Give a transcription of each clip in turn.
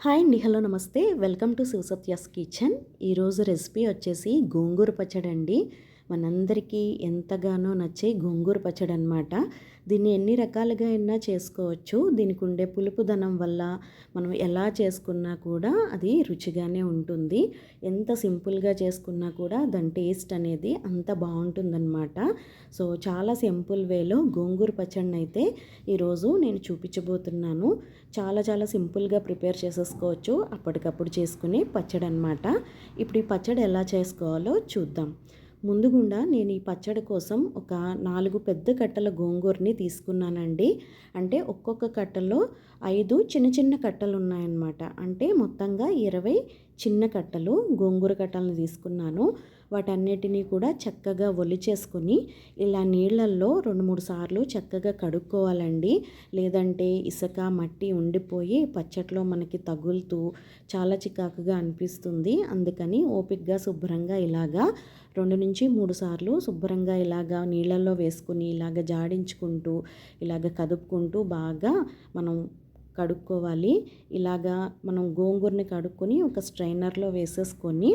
Hi అండి. Hello నమస్తే. Welcome to Shivasatya's kitchen. ఈరోజు రెసిపీ వచ్చేసి గోంగూర పచ్చడి అండి. మనందరికీ ఎంతగానో నచ్చే గోంగూర పచ్చడి అనమాట. దీన్ని ఎన్ని రకాలుగా అయినా చేసుకోవచ్చు. దీనికి ఉండే పులుపుదనం వల్ల మనం ఎలా చేసుకున్నా కూడా అది రుచిగానే ఉంటుంది. ఎంత సింపుల్గా చేసుకున్నా కూడా దాని టేస్ట్ అనేది అంత బాగుంటుందన్నమాట. సో చాలా సింపుల్ వేలో గోంగూర పచ్చడిని అయితే ఈరోజు నేను చూపించబోతున్నాను. చాలా చాలా సింపుల్గా ప్రిపేర్ చేసేసుకోవచ్చు. అప్పటికప్పుడు చేసుకునే పచ్చడి అనమాట. ఇప్పుడు ఈ పచ్చడి ఎలా చేసుకోవాలో చూద్దాం. ముందుగుండా నేను ఈ పచ్చడి కోసం ఒక 4 పెద్ద కట్టల గోంగూరని తీసుకున్నానండి. అంటే ఒక్కొక్క కట్టలో 5 చిన్న చిన్న కట్టలు ఉన్నాయన్నమాట. అంటే మొత్తంగా 20 చిన్న కట్టలు గోంగూర కట్టలను తీసుకున్నాను. వాటన్నిటినీ కూడా చక్కగా ఒలిచేసుకొని ఇలా నీళ్ళల్లో 2-3 సార్లు చక్కగా కడుక్కోవాలండి. లేదంటే ఇసుక మట్టి ఉండిపోయి పచ్చట్లో మనకి తగులుతూ చాలా చికాకుగా అనిపిస్తుంది. అందుకని ఓపికగా శుభ్రంగా ఇలాగా 2-3 సార్లు శుభ్రంగా ఇలాగా నీళ్ళల్లో వేసుకుని ఇలాగ జాడించుకుంటూ ఇలాగ కదుపుకుంటూ బాగా మనం కడుక్కోవాలి. ఇలాగా మనం గోంగూరని కడుక్కొని ఒక స్ట్రైనర్లో వేసేసుకొని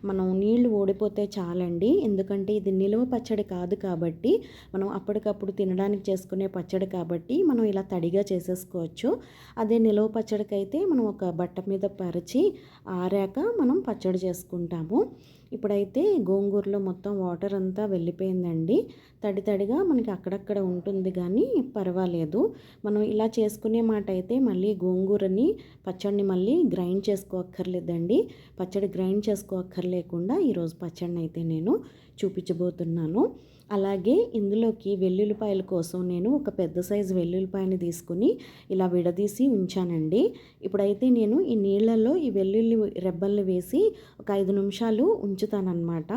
మనం నీళ్లు ఓడిపోతే చాలండి. ఎందుకంటే ఇది నిలువ పచ్చడి కాదు కాబట్టి, మనం అప్పటికప్పుడు తినడానికి చేసుకునే పచ్చడి కాబట్టి మనం ఇలా తడిగా చేసేసుకోవచ్చు. అదే నిలువ పచ్చడికైతే మనం ఒక బట్ట మీద పరిచి ఆరాక మనం పచ్చడి చేసుకుంటాము. ఇప్పుడైతే గోంగూరలో మొత్తం వాటర్ అంతా వెళ్ళిపోయిందండి. తడి తడిగా మనకి అక్కడక్కడ ఉంటుంది కానీ పర్వాలేదు. మనం ఇలా చేసుకునే మాట అయితే మళ్ళీ గోంగూరని పచ్చడిని మళ్ళీ గ్రైండ్ చేసుకోక్కర్లేదండి. పచ్చడి గ్రైండ్ చేసుకోక్కర్లేకుండా ఈరోజు పచ్చడిని అయితే నేను చూపించబోతున్నాను. అలాగే ఇందులోకి వెల్లుల్లిపాయల కోసం నేను ఒక పెద్ద సైజు వెల్లుల్లిపాయని తీసుకుని ఇలా విడదీసి ఉంచానండి. ఇప్పుడైతే నేను ఈ నీళ్ళల్లో ఈ వెల్లుల్లి రెబ్బల్ని వేసి ఒక 5 నిమిషాలు ఉంచుతానన్నమాట.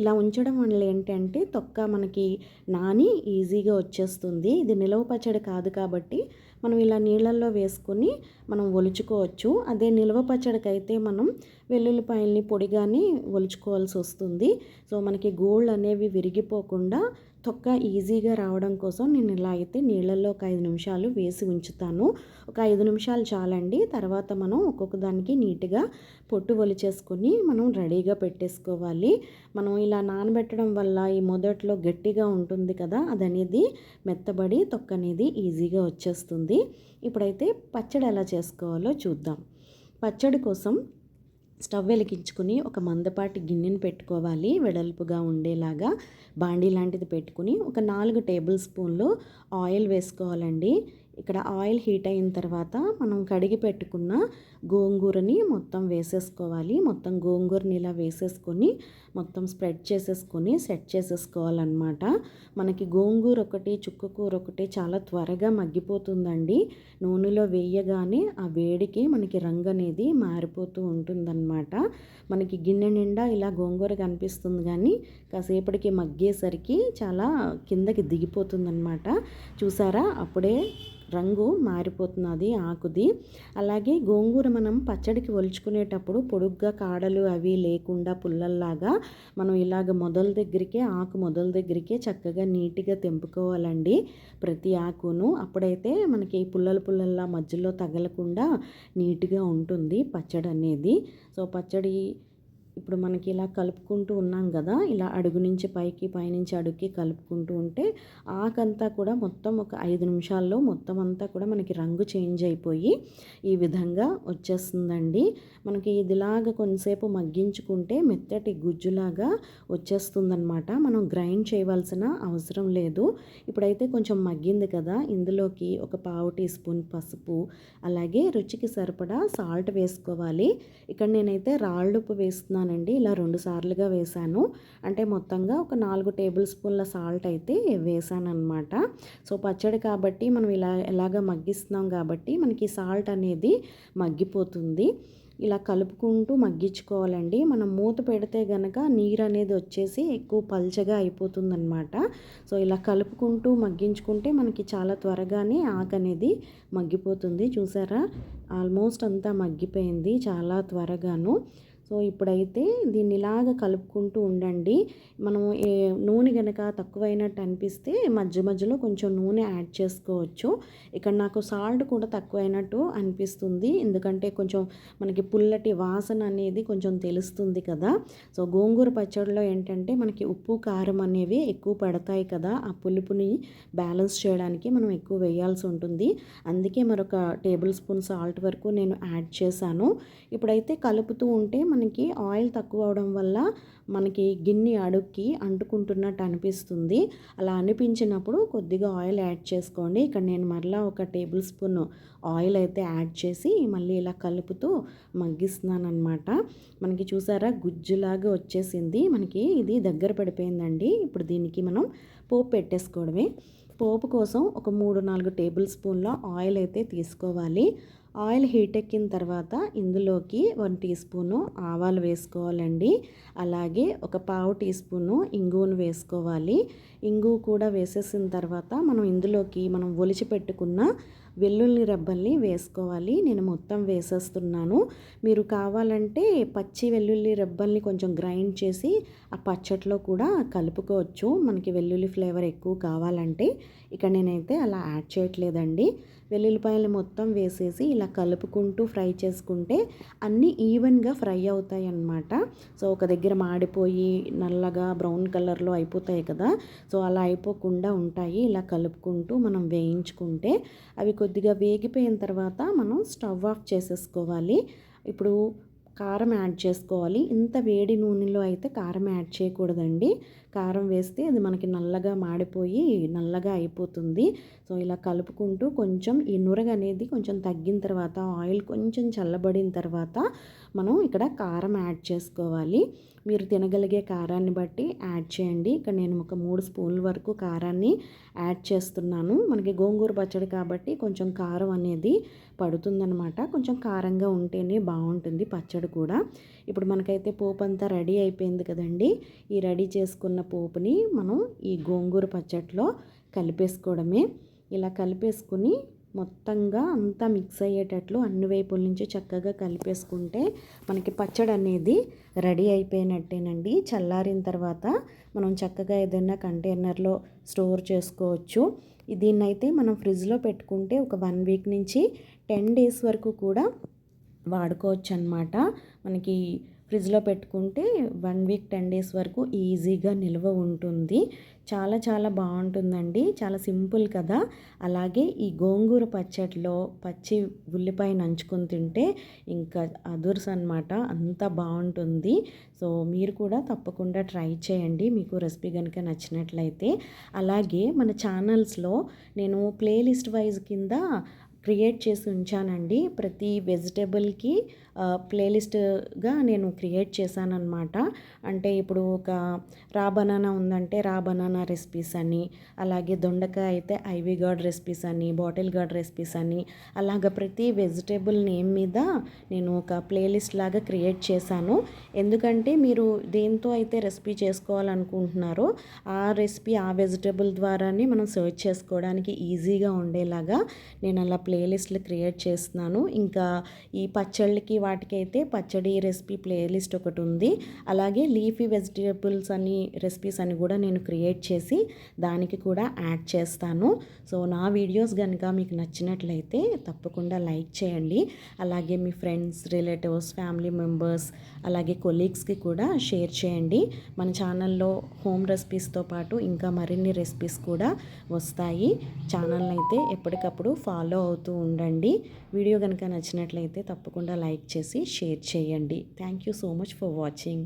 ఇలా ఉంచడం వల్ల ఏంటంటే తొక్క మనకి నాని ఈజీగా వచ్చేస్తుంది. ఇది నిలవ పచ్చడి కాదు కాబట్టి మనం ఇలా నీళ్ళల్లో వేసుకొని మనం ఒలుచుకోవచ్చు. అదే నిల్వ పచ్చడికైతే మనం వెల్లుల్లిపాయల్ని పొడిగానే ఒలుచుకోవాల్సి వస్తుంది. సో మనకి గోళ్ళు అనేవి విరిగిపోకుండా తొక్క ఈజీగా రావడం కోసం నేను ఇలా అయితే నీళ్ళల్లో ఒక 5 నిమిషాలు వేసి ఉంచుతాను. ఒక 5 నిమిషాలు చాలండి. తర్వాత మనం ఒక్కొక్క దానికి నీట్గా పొట్టు ఒలిచేసుకొని మనం రెడీగా పెట్టేసుకోవాలి. మనం ఇలా నానబెట్టడం వల్ల ఈ మొదట్లో గట్టిగా ఉంటుంది కదా, అదనేది మెత్తబడి తొక్క అనేది ఈజీగా వచ్చేస్తుంది. ఇప్పుడైతే పచ్చడి ఎలా చేసుకోవాలో చూద్దాం. పచ్చడి కోసం స్టవ్ వెలిగించుకుని ఒక మందపాటి గిన్నెని పెట్టుకోవాలి. వెడల్పుగా ఉండేలాగా బాండీ లాంటిది పెట్టుకుని ఒక 4 టేబుల్ స్పూన్లు ఆయిల్ వేసుకోవాలండి. ఇక్కడ ఆయిల్ హీట్ అయిన తర్వాత మనం కడిగి పెట్టుకున్న గోంగూరని మొత్తం వేసేసుకోవాలి. మొత్తం గోంగూరని ఇలా వేసేసుకొని మొత్తం స్ప్రెడ్ చేసేసుకొని సెట్ చేసేసుకోవాలన్నమాట. మనకి గోంగూర ఒకటి చుక్కకూర ఒకటి చాలా త్వరగా మగ్గిపోతుందండి. నూనెలో వేయగానే ఆ వేడికి మనకి రంగు అనేది మారిపోతూ ఉంటుందన్నమాట. మనకి గిన్నె నిండా ఇలా గోంగూర కనిపిస్తుంది కానీ కాసేపటికి మగ్గేసరికి చాలా కిందకి దిగిపోతుందన్నమాట. చూసారా, అప్పుడే రంగు మారిపోతున్నది ఆకుది. అలాగే గోంగూర మనం పచ్చడికి ఒలుచుకునేటప్పుడు పొడుగ్గా కాడలు అవి లేకుండా పుల్లల్లాగా మనం ఇలాగ మొదల దగ్గరికే ఆకు మొదల దగ్గరికే చక్కగా నీట్గా తెంపుకోవాలండి ప్రతి ఆకును. అప్పుడైతే మనకి పుల్లల్లా మధ్యలో తగలకుండా నీట్గా ఉంటుంది పచ్చడి అనేది. సో పచ్చడి ఇప్పుడు మనకి ఇలా కలుపుకుంటూ ఉన్నాం కదా, ఇలా అడుగు నుంచి పైకి పైనుంచి అడుగుకి కలుపుకుంటూ ఉంటే ఆకంతా కూడా మొత్తం ఒక 5 నిమిషాల్లో మొత్తం అంతా కూడా మనకి రంగు చేంజ్ అయిపోయి ఈ విధంగా వచ్చేస్తుందండి. మనకి ఇదిలాగా కొంతసేపు మగ్గించుకుంటే మెత్తటి గుజ్జులాగా వచ్చేస్తుందన్నమాట. మనం గ్రైండ్ చేయవలసిన అవసరం లేదు. ఇప్పుడైతే కొంచెం మగ్గింది కదా, ఇందులోకి ఒక పావు టీ స్పూన్ పసుపు అలాగే రుచికి సరిపడా సాల్ట్ వేసుకోవాలి. ఇక్కడ నేనైతే రాళ్ళుప్పు వేస్తున్నానండి. ఇలా 2 సార్లుగా వేసాను. అంటే మొత్తంగా ఒక 4 టేబుల్ స్పూన్ల సాల్ట్ అయితే వేసాను అనమాట. సో పచ్చడి కాబట్టి మనం ఎలాగ మగ్గిస్తున్నాం కాబట్టి మనకి సాల్ట్ అనేది మగ్గిపోతుంది. ఇలా కలుపుకుంటూ మగ్గించుకోవాలండి. మనం మూత పెడితే గనక నీరు అనేది వచ్చేసి ఎక్కువ పల్చగా అయిపోతుందన్నమాట. సో ఇలా కలుపుకుంటూ మగ్గించుకుంటే మనకి చాలా త్వరగానే ఆకు అనేది మగ్గిపోతుంది. చూసారా, ఆల్మోస్ట్ అంతా మగ్గిపోయింది చాలా త్వరగాను. సో ఇప్పుడైతే దీన్ని ఇలాగ కలుపుకుంటూ ఉండండి. మనం నూనె గనక తక్కువైనట్టు అనిపిస్తే మధ్య మధ్యలో కొంచెం నూనె యాడ్ చేసుకోవచ్చు. ఇక్కడ నాకు సాల్ట్ కూడా తక్కువైనట్టు అనిపిస్తుంది, ఎందుకంటే కొంచెం మనకి పుల్లటి వాసన అనేది కొంచెం తెలుస్తుంది కదా. సో గోంగూర పచ్చడిలో ఏంటంటే మనకి ఉప్పు కారం అనేవి ఎక్కువ పడతాయి కదా, ఆ పులుపుని బ్యాలెన్స్ చేయడానికి మనం ఎక్కువ వేయాల్సి ఉంటుంది. అందుకే మరొక టేబుల్ స్పూన్ సాల్ట్ వరకు నేను యాడ్ చేశాను. ఇప్పుడైతే కలుపుతూ ఉంటే మనకి ఆయిల్ తక్కువ అవడం వల్ల మనకి గిన్నె అడుక్కి అంటుకుంటున్నట్టు అనిపిస్తుంది. అలా అనిపించినప్పుడు కొద్దిగా ఆయిల్ యాడ్ చేసుకోండి. ఇక్కడ నేను మరలా ఒక టేబుల్ స్పూన్ ఆయిల్ అయితే యాడ్ చేసి మళ్ళీ ఇలా కలుపుతూ మగ్గిస్తున్నాను అనమాట. మనకి చూసారా గుజ్జులాగా వచ్చేసింది, మనకి ఇది దగ్గర పడిపోయిందండి. ఇప్పుడు దీనికి మనం పోపు పెట్టేసుకోవడమే. పోపు కోసం ఒక 3-4 టేబుల్ స్పూన్ల ఆయిల్ అయితే తీసుకోవాలి. ఆయిల్ హీట్ ఎక్కిన తర్వాత ఇందులోకి 1 టీ స్పూను ఆవాలు వేసుకోవాలండి. అలాగే ఒక పావు టీ స్పూను ఇంగువను వేసుకోవాలి. ఇంగువ కూడా వేసేసిన తర్వాత ఇందులోకి మనం ఒలిచి పెట్టుకున్న వెల్లుల్లి రెబ్బల్ని వేసుకోవాలి. నేను మొత్తం వేసేస్తున్నాను. మీరు కావాలంటే పచ్చి వెల్లుల్లి రెబ్బల్ని కొంచెం గ్రైండ్ చేసి ఆ పచ్చట్లో కూడా కలుపుకోవచ్చు, మనకి వెల్లుల్లి ఫ్లేవర్ ఎక్కువ కావాలంటే. ఇక్కడ నేనైతే అలా యాడ్ చేయట్లేదండి. వెల్లుల్లిపాయలు మొత్తం వేసేసి ఇలా కలుపుకుంటూ ఫ్రై చేసుకుంటే అన్నీ ఈవెన్గా ఫ్రై అవుతాయి అన్నమాట. సో ఒక దగ్గర మాడిపోయి నల్లగా బ్రౌన్ కలర్లో అయిపోతాయి కదా, సో అలా అయిపోకుండా ఉంటాయి. ఇలా కలుపుకుంటూ మనం వేయించుకుంటే అవి కొద్దిగా వేగిపోయిన తర్వాత మనం స్టవ్ ఆఫ్ చేసేసుకోవాలి. ఇప్పుడు కారం యాడ్ చేసుకోవాలి. ఇంత వేడి నూనెలో అయితే కారం యాడ్ చేయకూడదండి. కారం వేస్తే అది మనకి నల్లగా మాడిపోయి నల్లగా అయిపోతుంది. సో ఇలా కలుపుకుంటూ కొంచెం ఈ నురగ అనేది కొంచెం తగ్గిన తర్వాత, ఆయిల్ కొంచెం చల్లబడిన తర్వాత మనం ఇక్కడ కారం యాడ్ చేసుకోవాలి. మీరు తినగలిగే కారాన్ని బట్టి యాడ్ చేయండి. ఇక్కడ నేను ఒక 3 స్పూన్ల వరకు కారాన్ని యాడ్ చేస్తున్నాను. మనకి గోంగూర పచ్చడి కాబట్టి కొంచెం కారం అనేది పడుతుందనమాట. కొంచెం కారంగా ఉంటేనే బాగుంటుంది పచ్చడి కూడా. ఇప్పుడు మనకైతే పోపు అంతా రెడీ అయిపోయింది కదండి. ఈ రెడీ చేసుకున్న పోపుని మనం ఈ గోంగూర పచ్చడిలో కలిపేసుకోవడమే. ఇలా కలిపేసుకుని మొత్తంగా అంతా మిక్స్ అయ్యేటట్లు అన్ని వైపుల నుంచి చక్కగా కలిపేసుకుంటే మనకి పచ్చడి అనేది రెడీ అయిపోయినట్టేనండి. చల్లారిన తర్వాత మనం చక్కగా ఏదైనా కంటైనర్లో స్టోర్ చేసుకోవచ్చు. దీన్నైతే మనం ఫ్రిడ్జ్లో పెట్టుకుంటే ఒక 1 వీక్ నుంచి 10 డేస్ వరకు కూడా వాడుకోవచ్చు అన్నమాట. మనకి ఫ్రిడ్జ్లో పెట్టుకుంటే 1 వీక్ 10 డేస్ వరకు ఈజీగా నిల్వ ఉంటుంది. చాలా చాలా బాగుంటుందండి. చాలా సింపుల్ కదా. అలాగే ఈ గోంగూర పచ్చడిలో పచ్చి ఉల్లిపాయ నంచుకొని తింటే ఇంకా అదుర్స్ అనమాట, అంత బాగుంటుంది. సో మీరు కూడా తప్పకుండా ట్రై చేయండి, మీకు రెసిపీ కనుక నచ్చినట్లయితే. అలాగే మన ఛానల్స్లో నేను ప్లేలిస్ట్ వైజ్ కింద క్రియేట్ చేసి ఉంచానండి. ప్రతి వెజిటేబుల్కి ప్లేలిస్ట్గా నేను క్రియేట్ చేశానన్నమాట. అంటే ఇప్పుడు ఒక రా బనానా ఉందంటే రా బనానా రెసిపీస్ అని, అలాగే దొండకాయ అయితే ఐవీ గార్డ్ రెసిపీస్ అని, బాటిల్ గార్డ్ రెసిపీస్ అని, అలాగ ప్రతి వెజిటేబుల్ నేమ్ మీద నేను ఒక ప్లేలిస్ట్ లాగా క్రియేట్ చేశాను. ఎందుకంటే మీరు దేంతో అయితే రెసిపీ చేసుకోవాలనుకుంటున్నారో ఆ రెసిపీ ఆ వెజిటేబుల్ ద్వారానే మనం సెర్చ్ చేసుకోవడానికి ఈజీగా ఉండేలాగా నేను అలా ప్లేలిస్ట్లు క్రియేట్ చేస్తున్నాను. ఇంకా ఈ పచ్చళ్ళకి వాటికి అయితే పచ్చడి రెసిపీ ప్లేలిస్ట్ ఒకటి ఉంది. అలాగే లీఫీ వెజిటేబుల్స్ అని రెసిపీస్ అని కూడా నేను క్రియేట్ చేసి దానికి కూడా యాడ్ చేస్తాను. సో నా వీడియోస్ కనుక మీకు నచ్చినట్లయితే తప్పకుండా లైక్ చేయండి. అలాగే మీ ఫ్రెండ్స్, రిలేటివ్స్, ఫ్యామిలీ మెంబర్స్, అలాగే కొలీగ్స్కి కూడా షేర్ చేయండి. మన ఛానల్లో హోమ్ రెసిపీస్తో పాటు ఇంకా మరిన్ని రెసిపీస్ కూడా వస్తాయి. ఛానల్ని అయితే ఎప్పటికప్పుడు ఫాలో అవుతూ ఉండండి. వీడియో కనుక నచ్చినట్లయితే తప్పకుండా లైక్ చేసి షేర్ చేయండి. Thank you so much for watching.